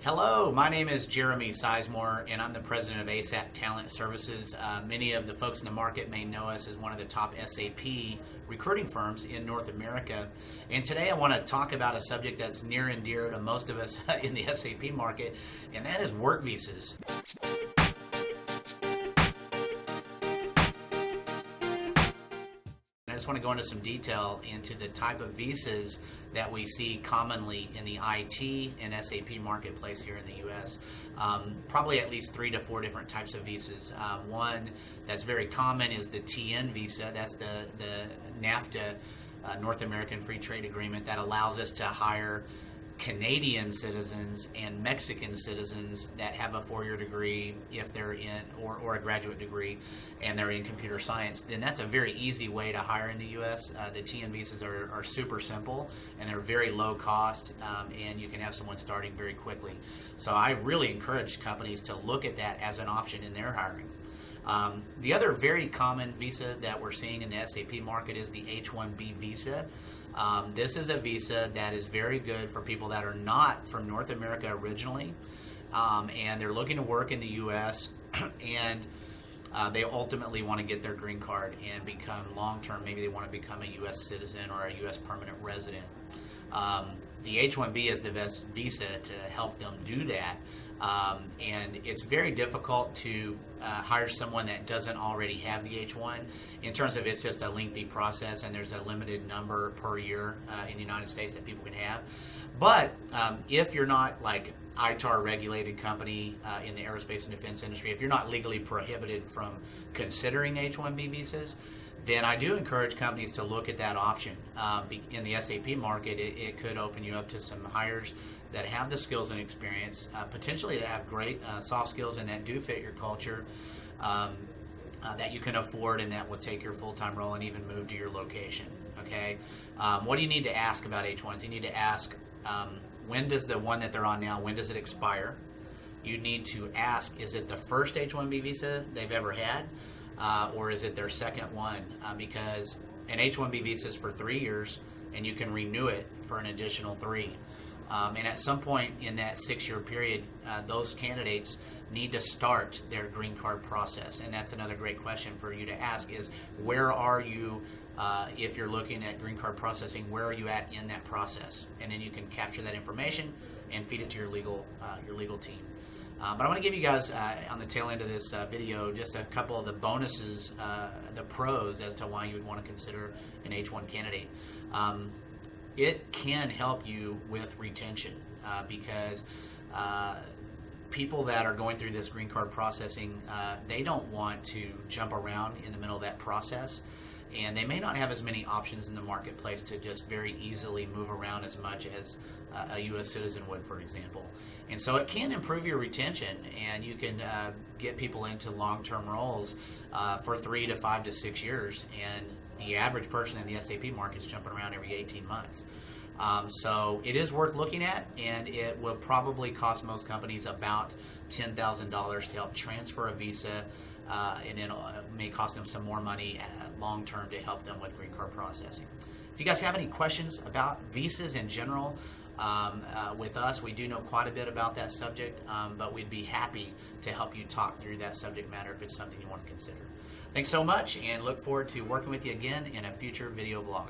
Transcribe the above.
Hello, my name is Jeremy Sisemore, and I'm the president of ASAP Talent Services. Many of the folks in the market may know us as one of the top SAP recruiting firms in North America. And today I want to talk about a subject that's near and dear to most of us in the SAP market, and that is work visas. I just want to go into some detail into the type of visas that we see commonly in the IT and SAP marketplace here in the U.S. Probably at least 3 to 4 different types of visas. One that's very common is the TN visa. That's the NAFTA, North American Free Trade Agreement, that allows us to hire Canadian citizens and Mexican citizens that have a 4-year degree, if they're in, or a graduate degree, and they're in computer science. Then that's a very easy way to hire in the U.S. The TN visas are super simple, and they're very low cost, and you can have someone starting very quickly. So I really encourage companies to look at that as an option in their hiring. The other very common visa that we're seeing in the SAP market is the H-1B visa. This is a visa that is very good for people that are not from North America originally, and they're looking to work in the U.S. and they ultimately want to get their green card and become long-term. Maybe they want to become a U.S. citizen or a U.S. permanent resident. The H-1B is the best visa to help them do that, and it's very difficult to hire someone that doesn't already have the H-1, in terms of it's just a lengthy process, and there's a limited number per year in the United States that people can have. But if you're not like ITAR regulated company in the aerospace and defense industry, if you're not legally prohibited from considering H-1B visas, then I do encourage companies to look at that option. In the SAP market, it could open you up to some hires that have the skills and experience, potentially that have great soft skills and that do fit your culture, that you can afford and that will take your full-time role and even move to your location. Okay, what do you need to ask about H-1s? You need to ask, when does the one that they're on now, when does it expire? You need to ask, is it the first H-1B visa they've ever had? Or is it their second one? Because an H-1B visa is for 3 years, and you can renew it for an additional 3. And at some point in that 6-year period, those candidates need to start their green card process. And that's another great question for you to ask is, where are you, if you're looking at green card processing, where are you at in that process? And then you can capture that information and feed it to your legal team. But I want to give you guys, on the tail end of this video, just a couple of the bonuses, the pros as to why you would want to consider an H-1 candidate. It can help you with retention because people that are going through this green card processing, they don't want to jump around in the middle of that process. And they may not have as many options in the marketplace to just very easily move around as much as a U.S. citizen would, for example. And so it can improve your retention, and you can get people into long-term roles for 3 to 5 to 6 years. And the average person in the SAP market is jumping around every 18 months. So it is worth looking at, and it will probably cost most companies about $10,000 to help transfer a visa, and it may cost them some more money long term to help them with green card processing. If you guys have any questions about visas in general, with us, we do know quite a bit about that subject, but we'd be happy to help you talk through that subject matter if it's something you want to consider. Thanks so much, and look forward to working with you again in a future video blog.